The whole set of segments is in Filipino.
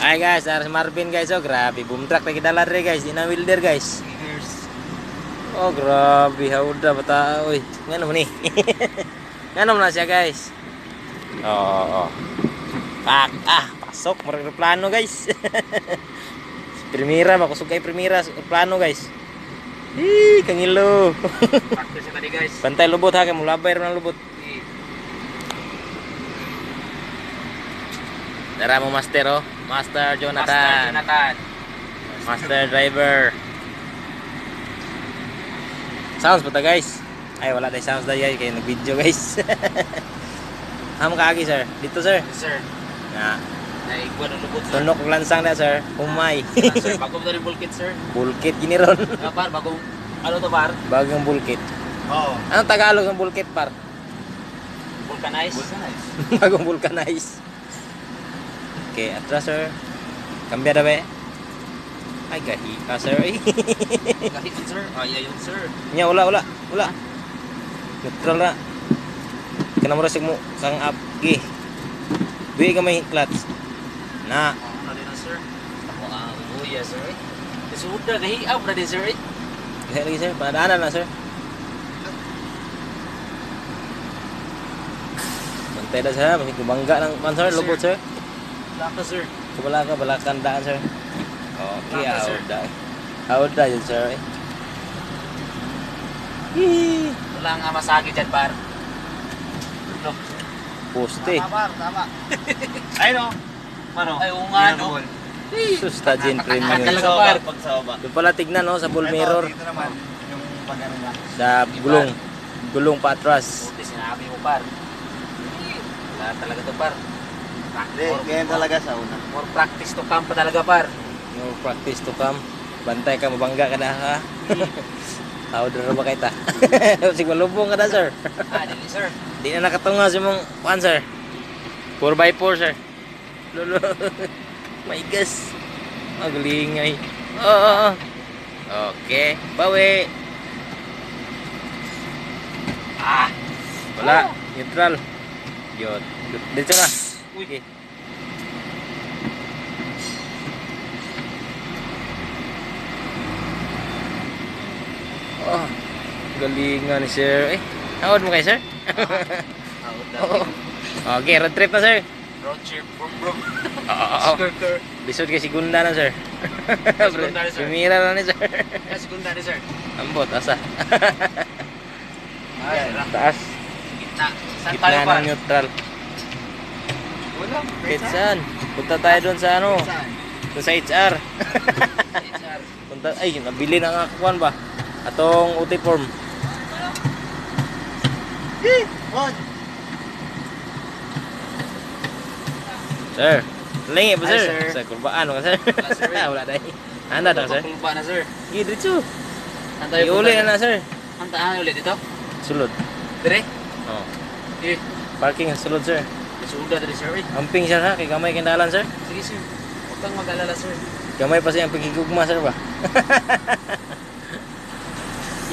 Ay guys, si Marvin guys, oh grabe, boom truck lagi dalar rin guys, di na welder guys. Oh grabe, hauda bata, oy, ngano man ni? Ngano na siya guys? Oh. Pasok, plano guys. Primera, makusog kay primera, plano guys. Kangilo. Practice tadi guys. Bantay lubot ha, kay mulabay ron ang lubot. Dara mo master oh. Master Jonathan. Master driver. Sounds pa guys. Ay wala tay sounds dai guys kay nag-video guys. Ham kaagi sir. Dito sir. Sir. Na. Ay kuan ang lubot. Tunok lansang na sir. Humay. Sir, bago mo rin bulkit sir. Bulkit gini ron. Par, bagong ano to par? Bagong bulkit. Oo. Anong Tagalog ng bulkit par? Vulcanize. Bagong vulcanize. Okay, atras sir. Kambya na ba? Ay, gahi ka sir. Kahit sir. Ay yun sir. Nya, wala. Neutral na. Kana mo rasig mo kang up. Gi. Duwi ka may clutch. Na. Ano din na sir? Ako yes sir. Sudah gahiaw na din sir. Gahi lagi sir. Panadaanan na sir. Bantay na sir. Masih kumangga ng man sir. Lubot sir. Laka sir. Balakan daan sir. Okay, Laka, sir. Hawda yun sir. Hii. Wala nga masagi dyan par. Look. Poste. Tama. Ay no. Mano? Ay oo nga no. Susta din premium. Talaga par. Pagsaba. Doon pala tignan no, sa ball mirror. Dito naman. Yung pagano na. Sa gulong pa atras. Buti sinabi mo par. Wala talaga to par. Ganyan talaga sa una. More practice to come pa talaga par. No practice to come. Bantay ka, mabangga ka na ha. How na ba kita? Sig malubong ka na sir. Dili sir. Di na nakatunga si mong pan sir. 4x4 sir. Lolo. My gosh. Maglingay. Oo. Okay. Bawi. Wala. Neutral. Yun. Dito na. Okay. Oh, galingan ni sir. Hawad mo kayo sir? Oo. Okay, road trip na sir. Road trip bro. Oo. Skirker. Lisod kay segunda na sir. Segunda na, sir. Primera na ni sir. Segunda ni sir. Ambot, asa. Ay, Taas. gitna. Saan tayo Gitna par? ng neutral. Wala. Saan? Punta tayo doon sa ano? Saan? Doon sa HR. HR. Punta, ay, nabili na nga kuwan ba? Atong UT form. Sir, lingi ba Ay, sir? sir. Sa kurbaan ka sir? Wala, sir. Wala dahil. Anda daw sir? Kulba na sir. Idritso. Antay Iuli na na sir. Antahan ulit dito. Sulod. Dire. Oh. Eh, Parking sa sulod sir. sudah dari sir. Amping siya ha, kay gamay kindalan sir. Sige sir. Huwag kang mag-alala sir. Gamay pa siyang pagigugma sir ba?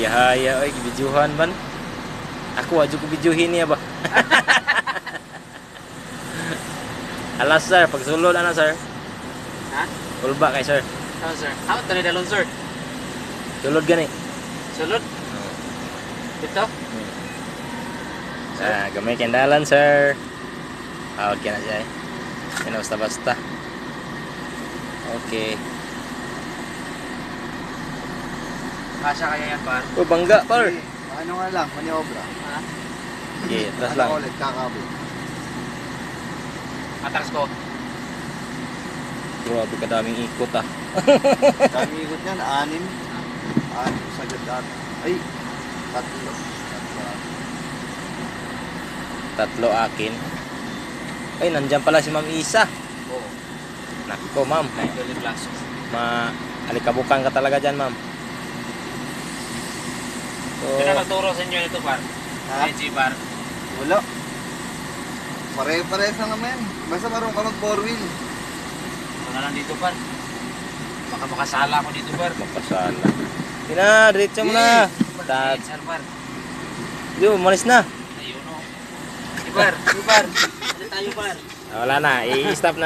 Yahaya oy, gibidyuhan ban. Ako adyo ko bidyuhin niya ba? Alas sir, pag sulod ana sir. Ha? Ulba kay sir. Ano sir? How tani dalon sir? Sulod gani. Sulod. Dito. Gamay kindalan sir. Okay na siya. Yan basta-basta. Okay. Kasya kaya yan par. Oh, bangga par. Ano nga lang, maniobra. Ha? Okay, atras Ano lang. ulit, kakabot. Atras ko. Grabe kadaming ikot ah. Kami ikot yan, 6. 6 sa gandaan. Ay, 3. Tatlo akin. Ay, nandyan pala si Ma'am Isa. Oo. Nako, ma'am. Idol ni Blas. Alikabukan ka talaga dyan, ma'am. So, Sino nagturo sa inyo nito par? Ha? IG par. Wala. Pare-pares lang naman. Basta marunong ka mag 4 wheel. Ito na lang dito par. Baka makasala ako dito par. magpasala. Ina, diretso mo na. Sir par. Di, umalis na. Ayun o. Sige par. Sige par. Ano tayo par? Wala na, i-stop na